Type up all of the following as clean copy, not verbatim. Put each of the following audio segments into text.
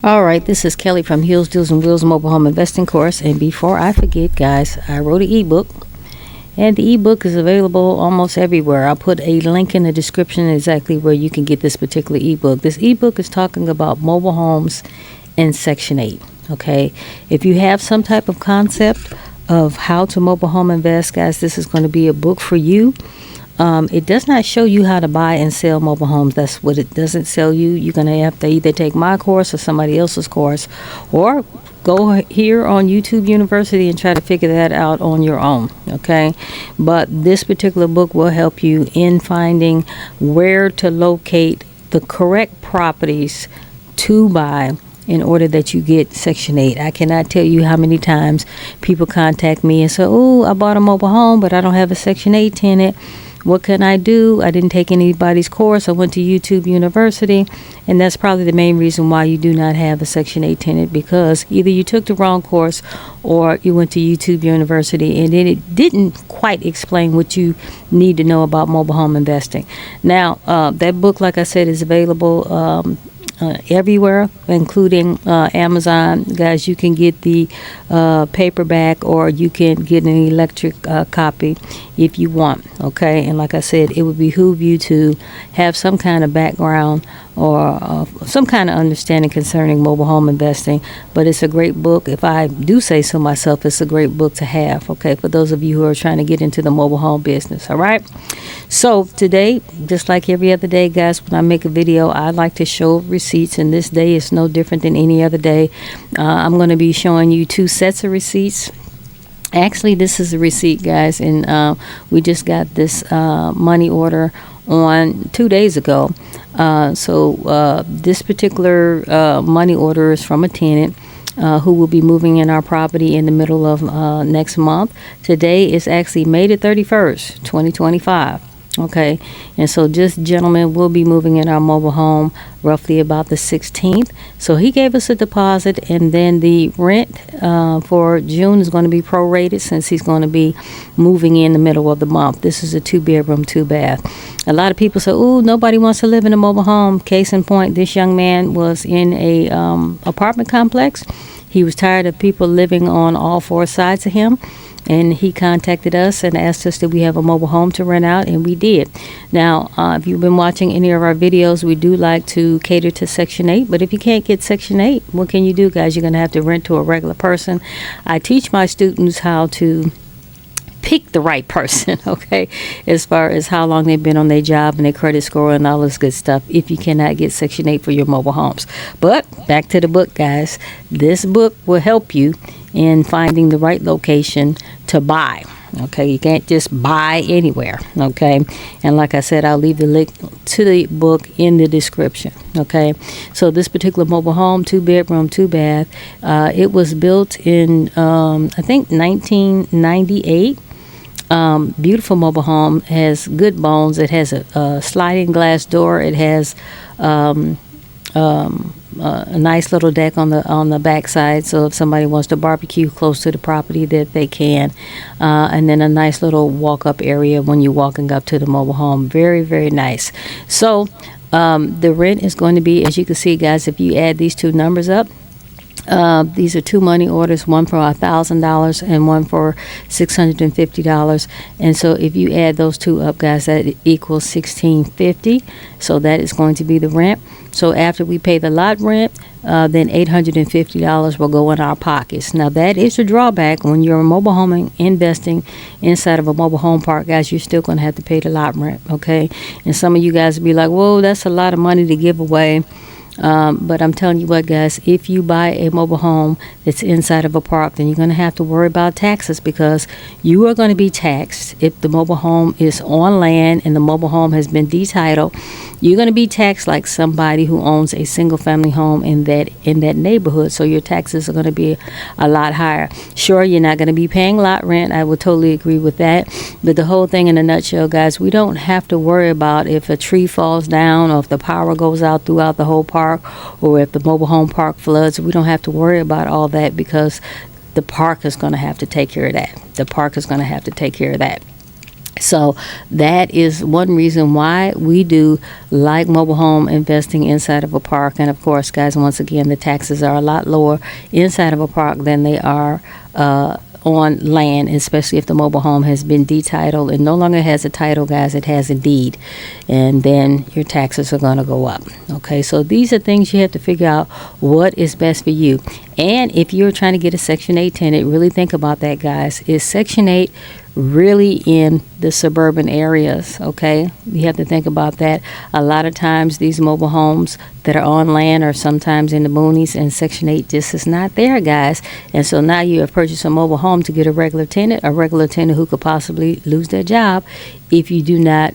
All right, this is Kelly from Heels, Deals, and Wheels Mobile Home Investing Course. And before I forget, guys, I wrote an ebook, and the ebook is available almost everywhere. I'll put a link in the description exactly where you can get this particular ebook. This ebook is talking about mobile homes in Section 8. Okay, if you have some type of concept of how to mobile home invest, guys, this is going to be a book for you. It does not show you how to buy and sell mobile homes. That's what it doesn't sell you. You're going to have to either take my course or somebody else's course, or go here on YouTube University and try to figure that out on your own. Okay, but this particular book will help you in finding where to locate the correct properties to buy in order that you get Section 8. I cannot tell you how many times people contact me and say, oh, I bought a mobile home, but I don't have a Section 8 tenant. What can I do? I didn't take anybody's course. I went to YouTube University, and that's probably the main reason why you do not have a Section 8 tenant, because either you took the wrong course or you went to YouTube University and then it didn't quite explain what you need to know about mobile home investing. Now, that book, like I said, is available everywhere, including Amazon. Guys, you can get the paperback, or you can get an electric copy if you want. Okay, and like I said, it would behoove you to have some kind of background or some kind of understanding concerning mobile home investing. But it's a great book. If I do say so myself, it's a great book to have, okay, for those of you who are trying to get into the mobile home business. All right, so today, just like every other day, guys, when I make a video, I like to show receipts, and this day is no different than any other day. I'm going to be showing you two sets of receipts. Actually, this is a receipt, guys, and we just got this money order on 2 days ago. So this particular money order is from a tenant who will be moving in our property in the middle of next month. Today is actually May the 31st, 2025. Okay, and so this gentleman will be moving in our mobile home roughly about the 16th. So he gave us a deposit, and then the rent for June is going to be prorated since he's going to be moving in the middle of the month. This is a 2-bedroom, 2-bath. A lot of people say, oh, nobody wants to live in a mobile home. Case in point, this young man was in a apartment complex. He was tired of people living on all four sides of him, and he contacted us and asked us that we have a mobile home to rent out, and we did. Now, if you've been watching any of our videos, we do like to cater to Section 8, but if you can't get Section 8, what can you do, guys? You're going to have to rent to a regular person. I teach my students how to pick the right person, okay, as far as how long they've been on their job and their credit score and all this good stuff, if you cannot get Section 8 for your mobile homes. But back to the book, guys. This book will help you in finding the right location to buy. Okay, you can't just buy anywhere. Okay, and like I said, I'll leave the link to the book in the description. Okay, so this particular mobile home, 2-bedroom, 2-bath, it was built in I think 1998. Beautiful mobile home, has good bones. It has a sliding glass door. It has a nice little deck on the back side, so if somebody wants to barbecue close to the property, that they can, and then a nice little walk-up area when you're walking up to the mobile home. Very, very nice. So the rent is going to be, as you can see, guys, if you add these two numbers up, these are two money orders, one for $1,000 and one for $650. And so if you add those two up, guys, that equals $1,650. So that is going to be the rent. So after we pay the lot rent, then $850 will go in our pockets. Now that is a drawback when you're a mobile home investing inside of a mobile home park, guys. You're still going to have to pay the lot rent, okay? And some of you guys will be like, whoa, that's a lot of money to give away. But I'm telling you what, guys, if you buy a mobile home that's inside of a park, then you're going to have to worry about taxes, because you are going to be taxed if the mobile home is on land and the mobile home has been detitled. You're going to be taxed like somebody who owns a single family home in that neighborhood. So your taxes are going to be a lot higher. Sure, you're not going to be paying lot rent. I would totally agree with that. But the whole thing in a nutshell, guys, we don't have to worry about if a tree falls down or if the power goes out throughout the whole park, or if the mobile home park floods. We don't have to worry about all that, because the park is going to have to take care of that. The park is going to have to take care of that. So that is one reason why we do like mobile home investing inside of a park. And of course, guys, once again, the taxes are a lot lower inside of a park than they are on land, especially if the mobile home has been detitled and no longer has a title, guys. It has a deed, and then your taxes are going to go up. Okay, so these are things you have to figure out what is best for you. And if you're trying to get a Section 8 tenant, really think about that, guys. Is Section 8 really in the suburban areas? Okay, you have to think about that. A lot of times these mobile homes that are on land are sometimes in the boonies, and Section 8 just is not there, guys. And so now you have purchased a mobile home to get a regular tenant who could possibly lose their job if you do not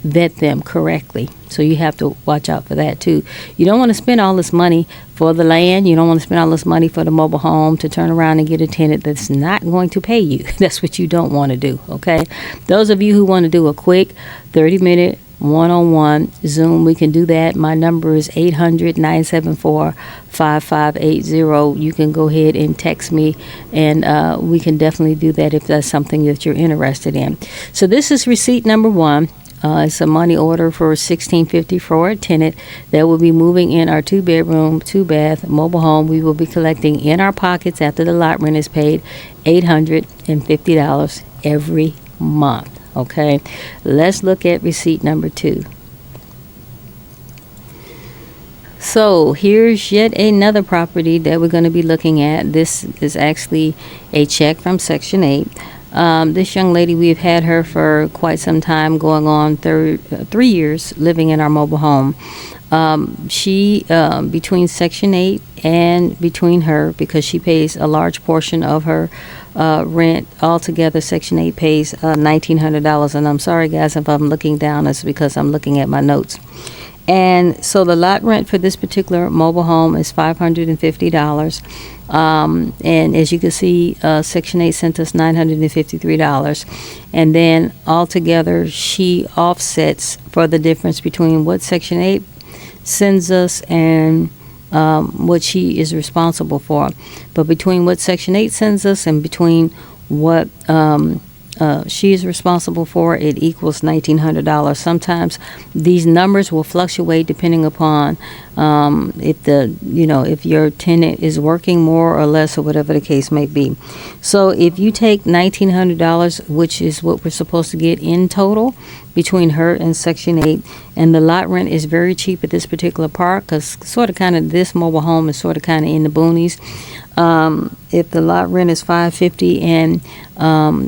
vet them correctly. So you have to watch out for that too. You don't want to spend all this money for the land. You don't want to spend all this money for the mobile home to turn around and get a tenant that's not going to pay you. That's what you don't want to do, okay? Those of you who want to do a quick 30-minute one-on-one Zoom, we can do that. My number is 800-974-5580. You can go ahead and text me, and we can definitely do that if that's something that you're interested in. So this is receipt number 1. It's a money order for $1,650 for a tenant that will be moving in our 2-bedroom, 2-bath mobile home. We will be collecting in our pockets after the lot rent is paid $850 every month. Okay, let's look at receipt number 2. So here's yet another property that we're going to be looking at. This is actually a check from Section 8. This young lady, we've had her for quite some time, going on 3 years living in our mobile home. She, between Section 8 and between her, because she pays a large portion of her rent altogether, Section 8 pays $1,900. And I'm sorry, guys, if I'm looking down, it's because I'm looking at my notes. And so the lot rent for this particular mobile home is $550. And as you can see, Section 8 sent us $953. And then altogether, she offsets for the difference between what Section 8 sends us and what she is responsible for. But between what Section 8 sends us and between what she is responsible for, it equals $1,900. Sometimes these numbers will fluctuate depending upon if your tenant is working more or less, or whatever the case may be. So if you take $1,900, which is what we're supposed to get in total between her and Section 8, and the lot rent is very cheap at this particular park, because this mobile home is sort of in the boonies. If the lot rent is $550 and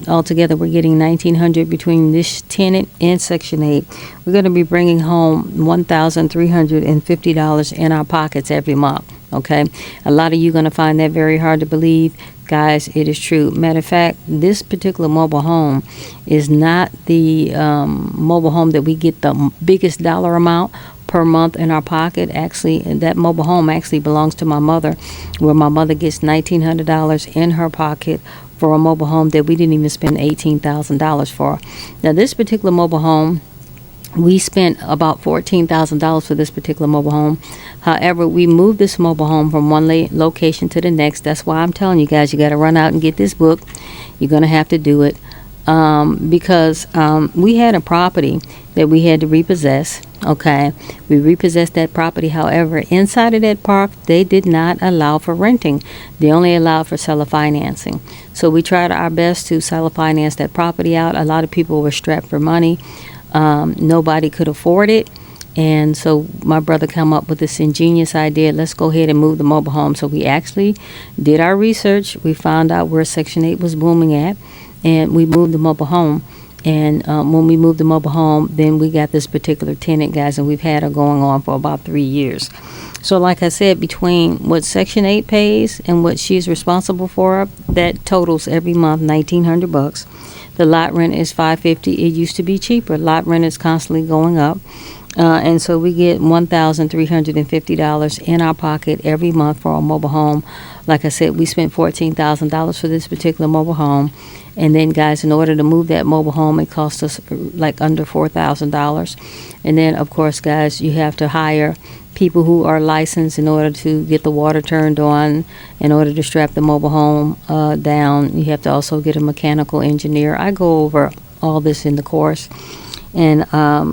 altogether we're getting $1,900 between this tenant and Section 8, we're going to be bringing home $1,350 in our pockets every month. Okay, a lot of you are going to find that very hard to believe. Guys, it is true. Matter of fact, this particular mobile home is not the mobile home that we get the biggest dollar amount per month in our pocket. Actually, that mobile home actually belongs to my mother, where my mother gets $1,900 in her pocket for a mobile home that we didn't even spend $18,000 for. Now, this particular mobile home, we spent about $14,000 for this particular mobile home. However, we moved this mobile home from one location to the next. That's why I'm telling you guys, you got to run out and get this book. You're going to have to do it because we had a property that we had to repossess. Okay, we repossessed that property. However, inside of that park, they did not allow for renting. They only allowed for seller financing. So we tried our best to seller finance that property out. A lot of people were strapped for money. Nobody could afford it. And so my brother came up with this ingenious idea, let's go ahead and move the mobile home. So we actually did our research. We found out where Section 8 was booming at, and we moved the mobile home. And when we moved the mobile home, then we got this particular tenant, guys, and we've had her going on for about 3 years. So like I said, between what Section 8 pays and what she's responsible for, that totals every month $1,900. The lot rent is $550. It used to be cheaper. Lot rent is constantly going up. And so we get $1,350 in our pocket every month for our mobile home. Like I said, we spent $14,000 for this particular mobile home. And then, guys, in order to move that mobile home, it cost us like under $4,000. And then, of course, guys, you have to hire people who are licensed in order to get the water turned on, in order to strap the mobile home down. You have to also get a mechanical engineer. I go over all this in the course. And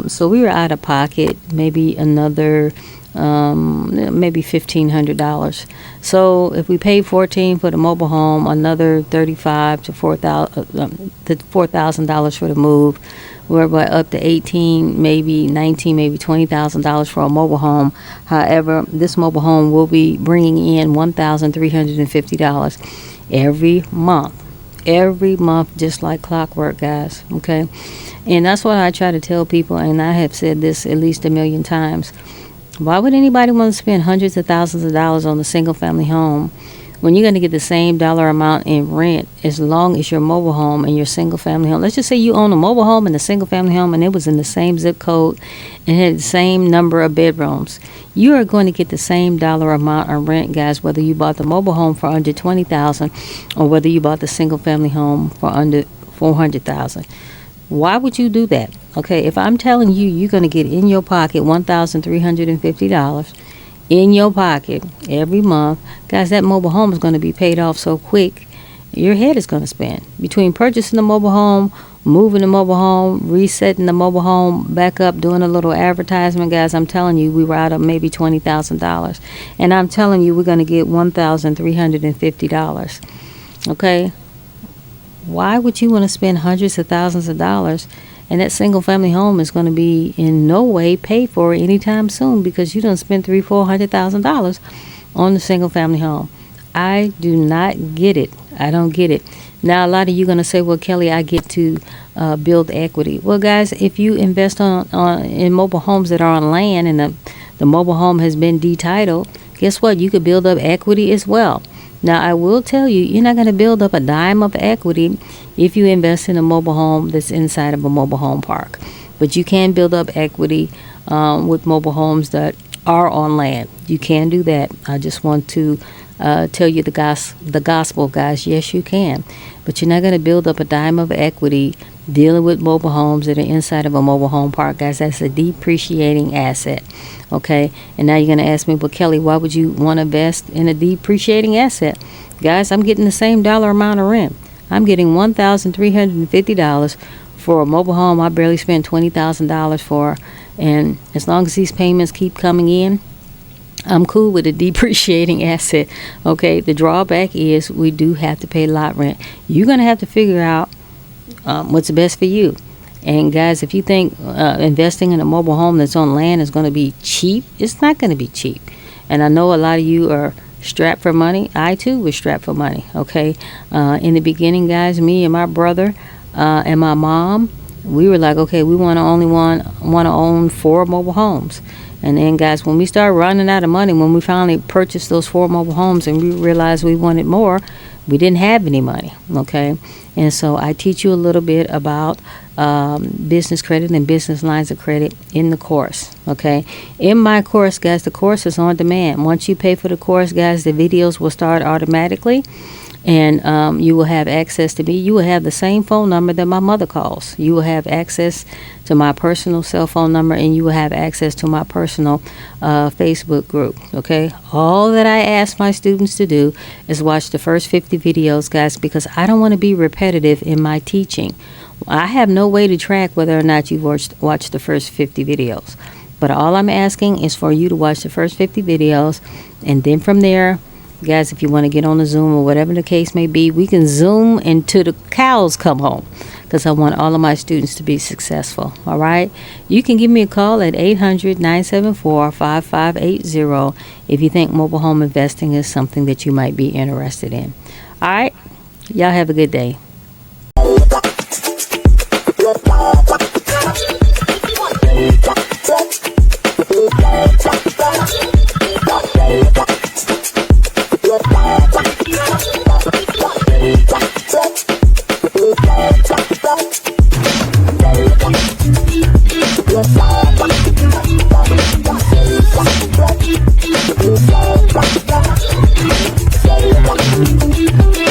so we were out of pocket maybe another maybe $1,500. So if we paid $14 for the mobile home, another $35 to $4,000 for the move, we're up to $18, maybe $19, maybe $20,000 for a mobile home. However, this mobile home will be bringing in $1,350 every month, just like clockwork, guys. Okay, and that's what I try to tell people, and I have said this at least a million times. Why would anybody want to spend hundreds of thousands of dollars on a single family home when you're going to get the same dollar amount in rent as long as your mobile home and your single family home? Let's just say you own a mobile home and a single family home, and it was in the same zip code and had the same number of bedrooms. You are going to get the same dollar amount of rent, guys, whether you bought the mobile home for under $20,000 or whether you bought the single family home for under $400,000. Why would you do that? Okay, if I'm telling you you're going to get in your pocket $1,350 in your pocket every month, guys, that mobile home is going to be paid off so quick, your head is going to spin. Between purchasing the mobile home, moving the mobile home, resetting the mobile home back up, doing a little advertisement, guys, I'm telling you, we were out of maybe $20,000. And I'm telling you, we're going to get $1,350. Okay? Why would you want to spend hundreds of thousands of dollars, and that single family home is going to be in no way paid for anytime soon because you don't spend $300,000-$400,000 on the single family home? I do not get it. I don't get it. Now, a lot of you are going to say, well, Kelly, I get to build equity. Well, guys, if you invest in mobile homes that are on land and the mobile home has been detitled, guess what? You could build up equity as well. Now, I will tell you, you're not going to build up a dime of equity if you invest in a mobile home that's inside of a mobile home park. But you can build up equity with mobile homes that are on land. You can do that. I just want to tell you the gospel, guys. Yes, you can. But you're not going to build up a dime of equity dealing with mobile homes that are inside of a mobile home park, guys. That's a depreciating asset. Okay, and now you're going to ask me, well, Kelly, why would you want to invest in a depreciating asset? Guys, I'm getting the same dollar amount of rent. I'm getting $1,350 for a mobile home I barely spent $20,000 for, and as long as these payments keep coming in, I'm cool with a depreciating asset. Okay, the drawback is we do have to pay lot rent. You're going to have to figure out what's best for you. And guys, if you think investing in a mobile home that's on land is going to be cheap, it's not going to be cheap. And I know a lot of you are strapped for money. I too was strapped for money. Okay, in the beginning, guys, me and my brother and my mom, we were like, okay, we want to own 4 mobile homes. And then, guys, when we started running out of money, when we finally purchased those 4 mobile homes and we realized we wanted more, we didn't have any money. Okay, and so I teach you a little bit about business credit and business lines of credit in the course. Okay, in my course, guys, the course is on demand. Once you pay for the course, guys, the videos will start automatically, and you will have access to me. You will have the same phone number that my mother calls. You will have access to my personal cell phone number, and you will have access to my personal Facebook group. Okay, all that I ask my students to do is watch the first 50 videos, guys, because I don't want to be repetitive in my teaching. I have no way to track whether or not you've watched the first 50 videos, but all I'm asking is for you to watch the first 50 videos, and then from there, guys, if you want to get on a Zoom or whatever the case may be, we can Zoom until the cows come home, because I want all of my students to be successful. All right, you can give me a call at 800-974-5580 if you think mobile home investing is something that you might be interested in. All right, y'all have a good day. Let's go.